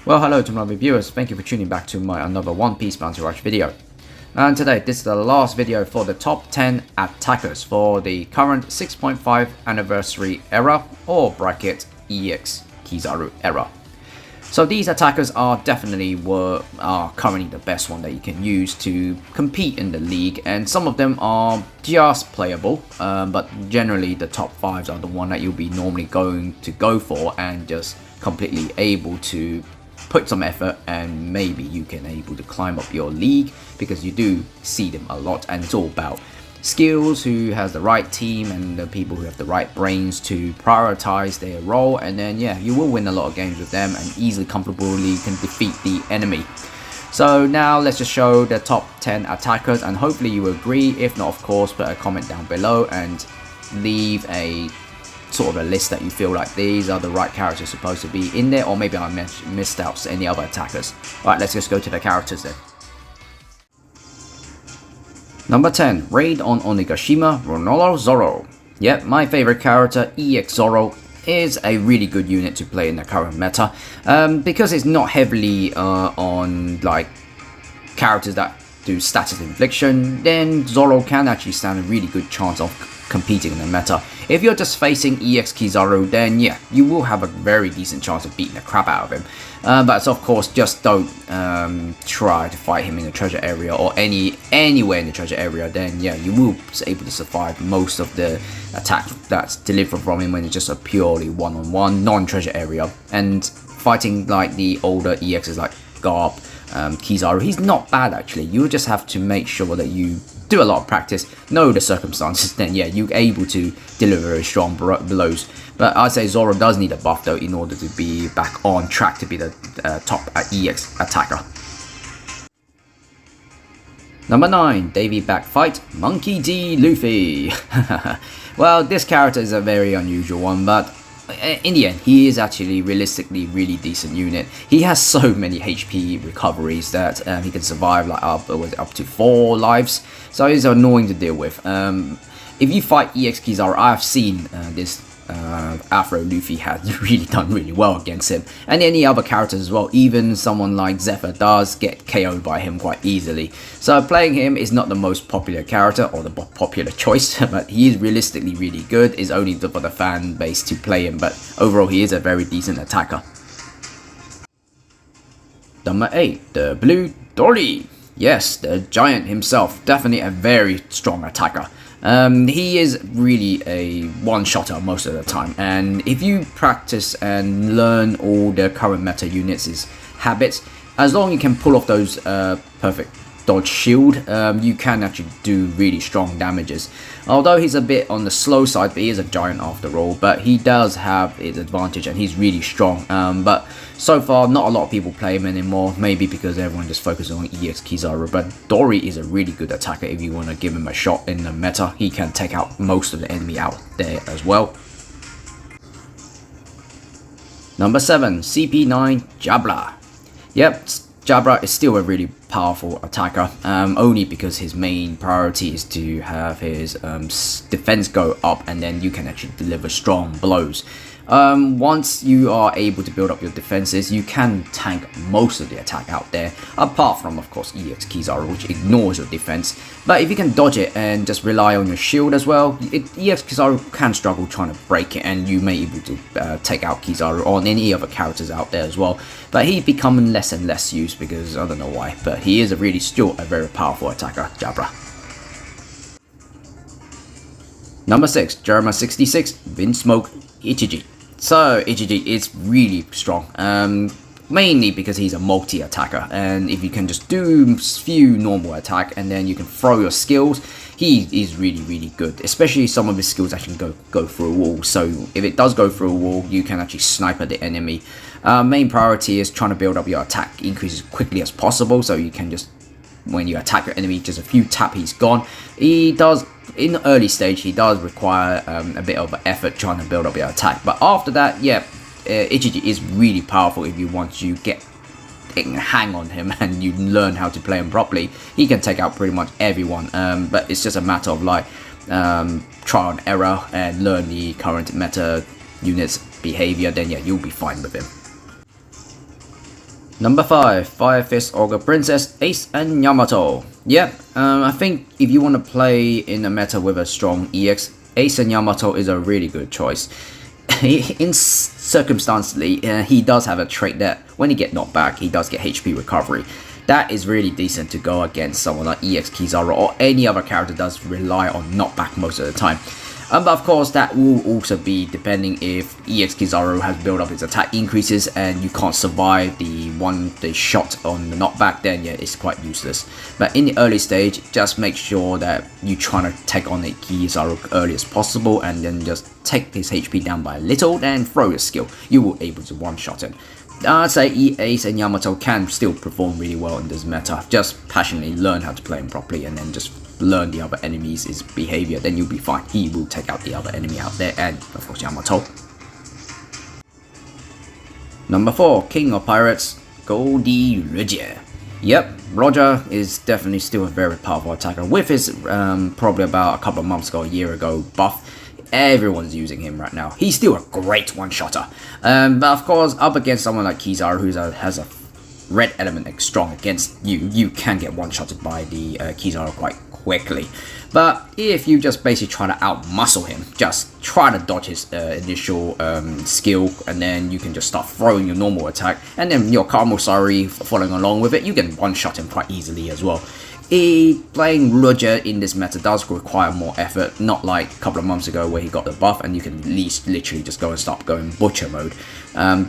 Well, hello to my viewers, thank you for tuning back to my another One Piece Bounty Rush video. And today, this is the last video for the top 10 attackers for the current 6.5 anniversary era, or bracket EX Kizaru era. So these attackers are definitely currently the best one that you can use to compete in the league, and some of them are just playable, but generally the top 5s are the one that you'll be normally going to go for and just completely able to put some effort, and maybe you can able to climb up your league because you do see them a lot, and it's all about skills, who has the right team and the people who have the right brains to prioritize their role, and then yeah, you will win a lot of games with them and easily comfortably can defeat the enemy. So now let's just show the top 10 attackers, and hopefully you agree. If not, of course, put a comment down below and leave a sort of a list that you feel like these are the right characters supposed to be in there, or maybe I missed out any other attackers. Alright, let's just go to the characters then. Number 10, Raid on Onigashima, Ronolo Zoro. Yep, my favorite character, EX Zoro, is a really good unit to play in the current meta, because it's not heavily on like characters that do status infliction. Then Zoro can actually stand a really good chance of competing in the meta. If you're just facing EX Kizaru, then yeah, you will have a very decent chance of beating the crap out of him. But of course, just don't try to fight him in the treasure area or anywhere in the treasure area. Then yeah, you will be able to survive most of the attack that's delivered from him when it's just a purely one-on-one, non-treasure area. And fighting like the older EXs like Garp, Kizaru, he's not bad actually. You just have to make sure that you do a lot of practice, know the circumstances, then yeah, you're able to deliver very strong blows. But I'd say Zoro does need a buff though in order to be back on track to be the top EX attacker. Number 9, Davy Backfight, Monkey D. Luffy. Well, this character is a very unusual one, but in the end, he is actually realistically really decent unit. He has so many HP recoveries that he can survive like up to 4 lives, so it's annoying to deal with. If you fight EX Kizaru, I've seen this Afro Luffy has really done really well against him, and any other characters as well. Even someone like Zephyr does get KO'd by him quite easily. So playing him is not the most popular character or the popular choice, but he is realistically really good. It's only for the fan base to play him, but overall he is a very decent attacker. Number 8, the Blue Dory. Yes, the giant himself, definitely a very strong attacker. He is really a one-shotter most of the time, and if you practice and learn all the current meta units' habits, as long as you can pull off those perfect dodge shield, you can actually do really strong damages. Although he's a bit on the slow side, but he is a giant after all, but he does have his advantage and he's really strong. But so far, not a lot of people play him anymore, maybe because everyone just focuses on EX Kizaru, but Dory is a really good attacker if you want to give him a shot in the meta. He can take out most of the enemy out there as well. Number 7, CP9 Jabla. Yep, Jabra is still a really powerful attacker, only because his main priority is to have his defense go up, and then you can actually deliver strong blows. Once you are able to build up your defenses, you can tank most of the attack out there, apart from of course EX Kizaru, which ignores your defense. But if you can dodge it and just rely on your shield as well, EX Kizaru can struggle trying to break it, and you may be able to take out Kizaru on any other characters out there as well. But he's becoming less and less used because I don't know why, but he is still a very powerful attacker, Jabra. Number 6, Jeremiah 66, Vinsmoke Ichiji. So Ichiji is really strong, mainly because he's a multi-attacker, and if you can just do few normal attack and then you can throw your skills, he is really good. Especially some of his skills actually go through a wall, so if it does go through a wall, you can actually snipe at the enemy. Main priority is trying to build up your attack increase as quickly as possible, so you can just, when you attack your enemy, just a few tap, he's gone. He does, in the early stage, he does require a bit of effort trying to build up your attack, but after that, yeah, Ichiji is really powerful. If you want to get a hang on him and you learn how to play him properly, he can take out pretty much everyone. But it's just a matter of like trial and error and learn the current meta units behavior, then yeah, you'll be fine with him. Number 5, Fire Fist Ogre Princess, Ace and Yamato. Yep, I think if you want to play in a meta with a strong EX, Ace and Yamato is a really good choice. Circumstantially, he does have a trait that when he gets knocked back, he does get HP recovery. That is really decent to go against someone like EX Kizaru or any other character that does rely on knockback most of the time. But of course, that will also be depending if EX Kizaru has built up its attack increases and you can't survive the shot on the knockback, then yeah, it's quite useless. But in the early stage, just make sure that you try to take on a Kizaru early as possible and then just take his HP down by a little, then throw your skill. You will be able to one-shot him. I'd say Ace and Yamato can still perform really well in this meta. Just passionately learn how to play him properly and then just learn the other enemies' behavior, then you'll be fine. He will take out the other enemy out there, and of course Yamato. Number 4, King of Pirates, Goldie Roger. Yep, Roger is definitely still a very powerful attacker. With his probably about a couple of months ago, a year ago buff, everyone's using him right now. He's still a great one-shotter. But of course, up against someone like Kizaru, who has a red element that's strong against you, you can get one-shotted by the Kizaru quite quickly. But if you just basically try to out-muscle him, just try to dodge his initial skill, and then you can just start throwing your normal attack, and then your Karmosari following along with it, you can one-shot him quite easily as well. Playing Roger in this meta does require more effort, not like a couple of months ago where he got the buff and you can at least literally just go and start going butcher mode.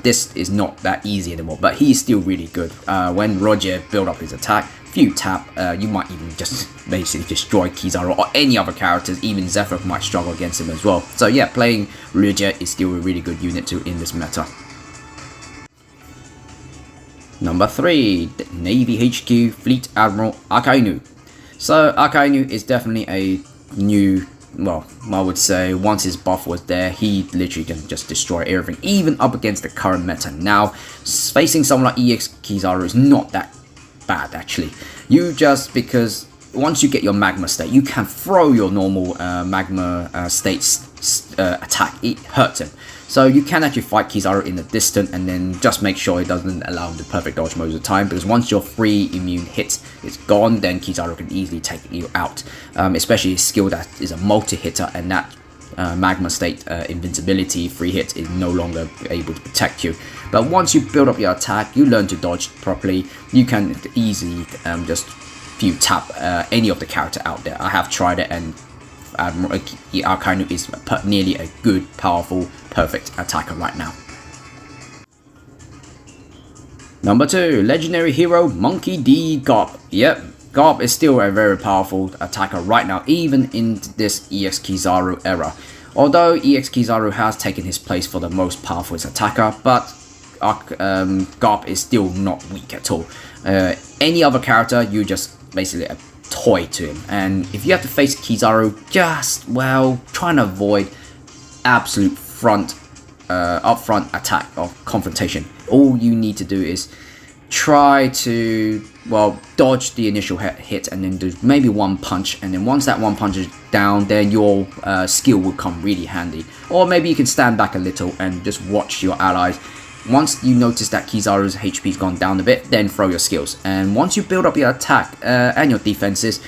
This is not that easy anymore, but he's still really good. When Roger build up his attack, few tap, you might even just basically destroy Kizaru or any other characters. Even Zephyr might struggle against him as well. So yeah, playing Roger is still a really good unit too in this meta. Number 3, Navy HQ Fleet Admiral Akainu. So Akainu is definitely a new, well, I would say once his buff was there, he literally can just destroy everything, even up against the current meta. Now, facing someone like EX Kizaru is not that bad actually. Because once you get your magma state, you can throw your normal magma state's attack. It hurts him. So you can actually fight Kizaru in the distance and then just make sure it doesn't allow him the perfect dodge most of the time, because once your free immune hit is gone, then Kizaru can easily take you out. Especially his skill that is a multi-hitter, and that magma state invincibility free hit is no longer able to protect you. But once you build up your attack, you learn to dodge properly, you can easily just few tap any of the character out there. I have tried it, and Akainu is nearly a good, powerful, perfect attacker right now. Number 2, legendary hero Monkey D. Garp. Yep, Garp is still a very powerful attacker right now, even in this EX Kizaru era. Although EX Kizaru has taken his place for the most powerful attacker, but Garp is still not weak at all. Any other character, you just basically a toy to him, and if you have to face Kizaru, just, well, trying to avoid absolute upfront attack or confrontation. All you need to do is try to, well, dodge the initial hit and then do maybe one punch, and then once that one punch is down, then your skill will come really handy. Or maybe you can stand back a little and just watch your allies. Once you notice that Kizaru's HP's gone down a bit, then throw your skills. And once you build up your attack and your defenses,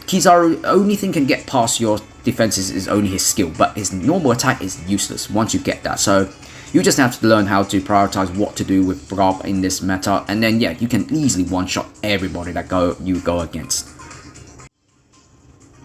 Kizaru, only thing can get past your defenses is only his skill, but his normal attack is useless once you get that. So you just have to learn how to prioritize what to do with Garp in this meta, and then yeah, you can easily one-shot everybody that you go against.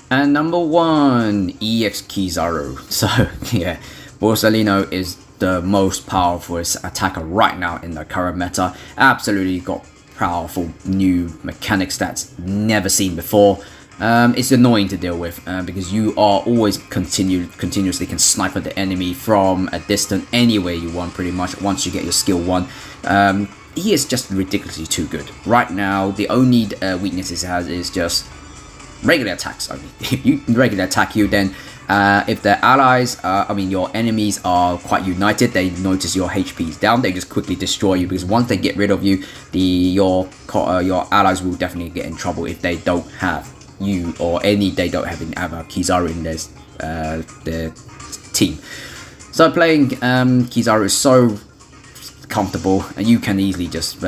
And number 1, EX Kizaru. So yeah, Borsalino is the most powerful attacker right now in the current meta. Absolutely got powerful new mechanics that's never seen before. It's annoying to deal with because you are always continuously can sniper the enemy from a distance anywhere you want, pretty much, once you get your skill 1. He is just ridiculously too good. Right now, the only weaknesses he has is just regular attacks only. If you regular attack you, then if the allies, your enemies are quite united, they notice your HP is down, they just quickly destroy you, because once they get rid of you, your allies will definitely get in trouble if they don't have you, or they don't have Kizaru in their team. So playing Kizaru is so comfortable, and you can easily just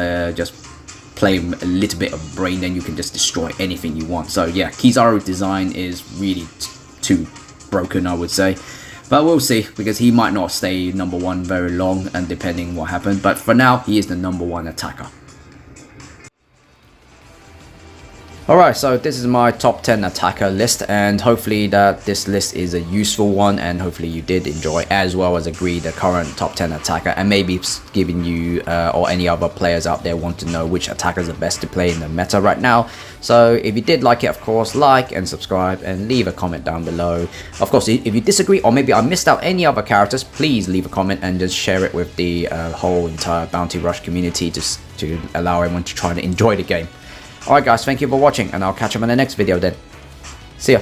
play a little bit of brain, then you can just destroy anything you want. So yeah, Kizaru's design is really too broken, I would say. But we'll see, because he might not stay number 1 very long, and depending what happens. But for now, he is the number 1 attacker. Alright, so this is my top 10 attacker list, and hopefully that this list is a useful one, and hopefully you did enjoy as well as agree the current top 10 attacker, and maybe giving you or any other players out there want to know which attackers are best to play in the meta right now. So if you did like it, of course, like and subscribe and leave a comment down below. Of course, if you disagree or maybe I missed out any other characters, please leave a comment and just share it with the whole entire Bounty Rush community, just to allow everyone to try to enjoy the game. Alright guys, thank you for watching, and I'll catch you in the next video then. See ya.